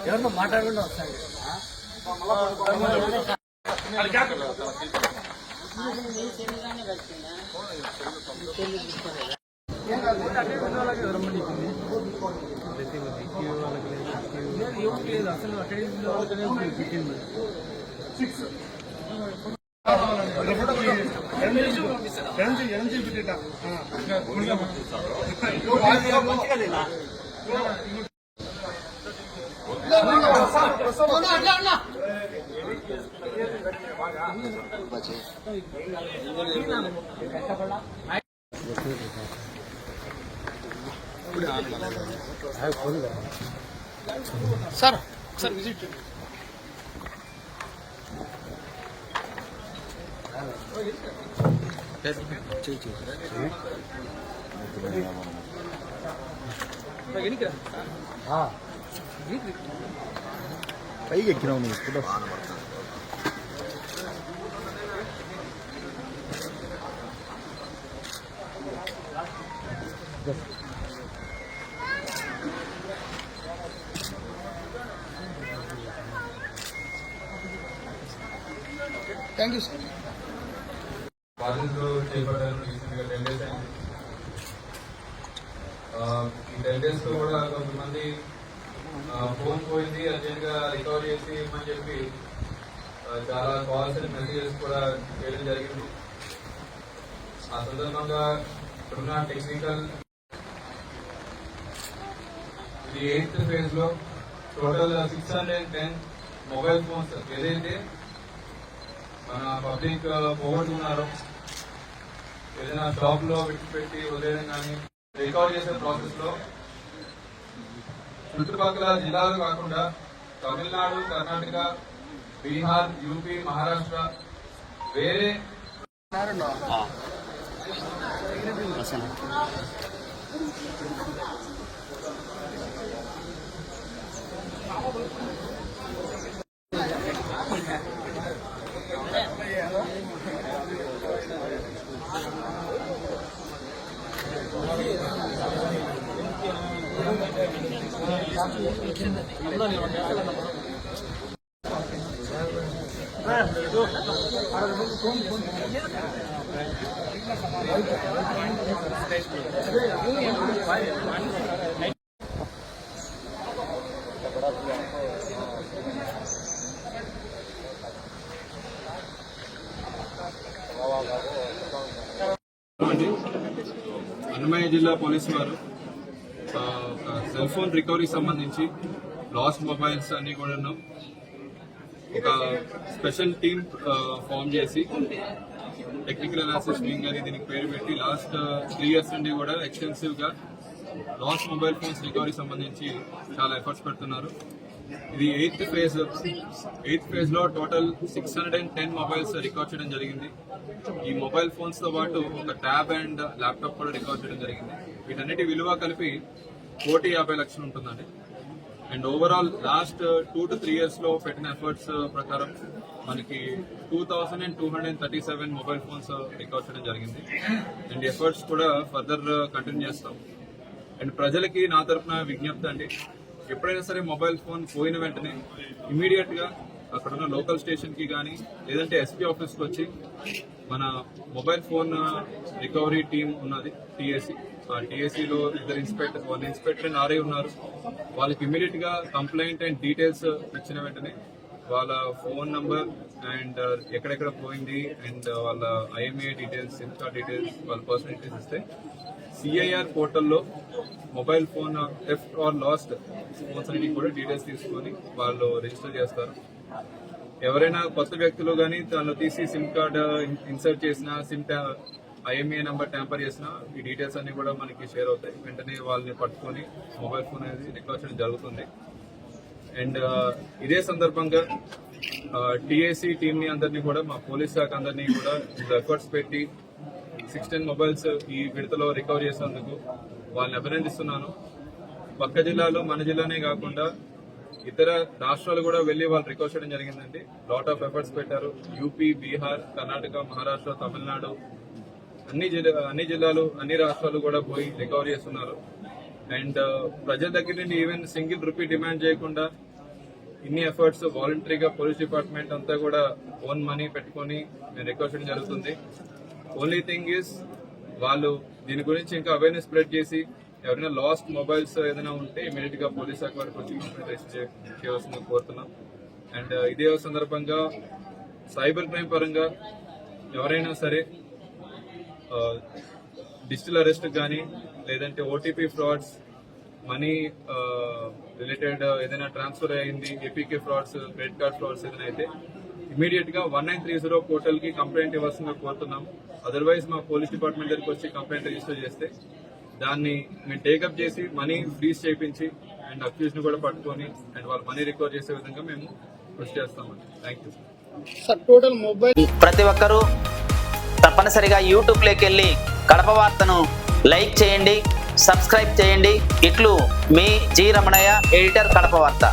ఎవరితో మాట్లాడకుండా వస్తాయి. అసలు సార్ సార్ విజిట్ పైకి ఎక్కినావు నువ్వు ఇప్పుడు థ్యాంక్ యూ సార్. బాధితులు చేపట్టారు రీసెంట్గా 10 days అయింది. ఈ 10 days లో కూడా కొంతమంది ఫోన్ పోయింది అర్జెంట్గా రికవర్ చేసి ఇవ్వమని చెప్పి చాలా కాల్స్ అండ్ మెసేజెస్ కూడా చేయడం జరిగింది. ఆ సందర్భంగా ఇప్పుడున్న టెక్నికల్ ఇది 8th phase లో టోటల్ 610 మొబైల్ ఫోన్స్ ఏదైతే మన పబ్లిక్ పోగొట్టుకున్నారో ఏదైనా షాప్ లో విడిచిపెట్టి వదిలేయడం కానీ రికవర్ చేసే ప్రాసెస్ లో చుట్టుపక్కల జిల్లాలు కాకుండా తమిళనాడు, కర్ణాటక, బీహార్, యూపీ, మహారాష్ట్ర వేరే అన్నమయ్య జిల్లా పోలీసు వారు సెల్ ఫోన్ రికవరీ సంబంధించి లాస్ట్ మొబైల్స్ అన్ని కూడా ఒక స్పెషల్ టీమ్ ఫామ్ చేసి టెక్నికల్ అనాలిసిస్ వింగ్ అని దీనికి పేరు పెట్టి లాస్ట్ 3 years నుండి కూడా ఎక్స్టెన్సివ్ గా లాస్ట్ మొబైల్ ఫోన్స్ రికవరీ సంబంధించి చాలా ఎఫర్ట్స్ పెడుతున్నారు. ఇది 8th phase లో టోటల్ 610 మొబైల్స్ రికవర్ చేయడం జరిగింది. ఈ మొబైల్ ఫోన్స్ తో పాటు ఒక ట్యాబ్ అండ్ ల్యాప్టాప్ కూడా రికవర్ చేయడం జరిగింది. వీటన్నిటి విలువ కలిపి 1,50 లక్షలు ఉంటుందండి. And overall last 2 to 3 years లో పెట్టిన ఎఫర్ట్స్ ప్రకారం మనకి 2,237 మొబైల్ ఫోన్స్ రికవర్ చేయడం జరిగింది. అండ్ ఎఫర్ట్స్ కూడా ఫర్దర్ కంటిన్యూ చేస్తాం. అండ్ ప్రజలకి నా తరఫున విజ్ఞప్తి అండి, ఎప్పుడైనా సరే మొబైల్ ఫోన్ పోయిన వెంటనే ఇమీడియట్ గా అక్కడున్న లోకల్ స్టేషన్ కి కానీ లేదంటే ఎస్పీ ఆఫీస్కి వచ్చి మన మొబైల్ ఫోన్ రికవరీ టీం ఉన్నది టీఏసీ. ఆ టీఏసీలో 1 ఇన్స్పెక్టర్ అండ్ ఆర్ఐ ఉన్నారు. వాళ్ళకి ఇమీడియట్ గా కంప్లైంట్ అండ్ డీటెయిల్స్ ఇచ్చిన వెంటనే వాళ్ళ ఫోన్ నంబర్ అండ్ ఎక్కడెక్కడ పోయింది అండ్ వాళ్ళ IMA details, SIM card details, వాళ్ళ పర్సనల్ డీటెయిల్స్ ఇస్తే సిఐఆర్ పోర్టల్లో mobile phone theft are last phones అన్నిటికి కూడా డీటెయిల్స్ తీసుకొని వాళ్ళు రిజిస్టర్ చేస్తారు. ఎవరైనా కొత్త వ్యక్తులు కానీ దానిలో తీసి సిమ్ కార్డ్ ఇన్సర్ట్ చేసినా, సిమ్ ఐఎంఏ నంబర్ ట్యాంపర్ చేసినా ఈ డీటెయిల్స్ అన్ని కూడా మనకి షేర్ అవుతాయి. వెంటనే వాళ్ళని పట్టుకొని మొబైల్ ఫోన్ అనేది రికవర్ చేయడం జరుగుతుంది. అండ్ ఇదే సందర్భంగా టీఏసీ టీమ్ ని అందరినీ కూడా, మా పోలీస్ శాఖ అందరినీ కూడా ఎఫర్ట్స్ పెట్టి 610 మొబైల్స్ ఈ విడతలో రికవర్ చేసినందుకు వాళ్ళని అభినందిస్తున్నాను. పక్క జిల్లాలో మన జిల్లానే కాకుండా ఇతర రాష్ట్రాలు కూడా వెళ్లి వాళ్ళు రికవర్ చేయడం జరిగిందండి. లాట్ ఆఫ్ ఎఫర్ట్స్ పెట్టారు. యూపీ, బీహార్, కర్ణాటక, మహారాష్ట్ర, తమిళనాడు అన్ని జిల్లాలు, అన్ని రాష్ట్రాలు కూడా పోయి రికవర్ చేస్తున్నారు. అండ్ ప్రజల దగ్గర నుండి ఈవెన్ సింగిల్ రూపీ డిమాండ్ చేయకుండా ఇన్ని ఎఫర్ట్స్ వాలంటరీగా పోలీస్ డిపార్ట్మెంట్ అంతా కూడా ఓన్ మనీ పెట్టుకొని నేను రికార్డ్ చేయడం జరుగుతుంది. ఓన్లీ థింగ్ ఈస్ వాళ్ళు దీని గురించి ఇంకా అవేర్నెస్ స్ప్రెడ్ చేసి ఎవరైనా లాస్ట్ మొబైల్స్ ఏదైనా ఉంటే ఇమీడియట్ గా పోలీస్ శాఖ వారికి వచ్చి కంప్లైంట్ రిజిస్టర్ చేయవలసిందిగా కోరుతున్నాం. అండ్ ఇదే సందర్భంగా సైబర్ క్రైమ్ పరంగా ఎవరైనా సరే డిజిటల్ అరెస్ట్ కానీ లేదంటే ఓటీపీ ఫ్రాడ్స్, మనీ రిలేటెడ్ ఏదైనా ట్రాన్స్ఫర్ అయింది, APK frauds, credit card frauds ఏదైనా అయితే ఇమీడియట్ గా 1930 పోర్టల్ కి కంప్లైంట్ ఇవ్వాల్సిందిగా కోరుతున్నాం. అదర్వైజ్ మా పోలీస్ డిపార్ట్మెంట్ దగ్గరికి వచ్చి కంప్లైంట్ రిజిస్టర్ చేస్తే దాన్ని మేము టేకప్ చేసి మనీ ఫ్రీజ్ చేయించి అండ్ అక్యూజ్ ని కూడా పట్టుకొని అండ్ వాళ్ళ మనీ రికవర్ చేసే విధంగా మేము కృషి చేస్తామండి. Thank you sir. Total mobile ప్రతి ఒక్కరూ తప్పనిసరిగా యూట్యూబ్లోకి వెళ్ళి కడప వార్తను లైక్ చేయండి, సబ్స్క్రైబ్ చేయండి. ఇట్లు మీ జి రమణయ్య, ఎడిటర్, కడప వార్త.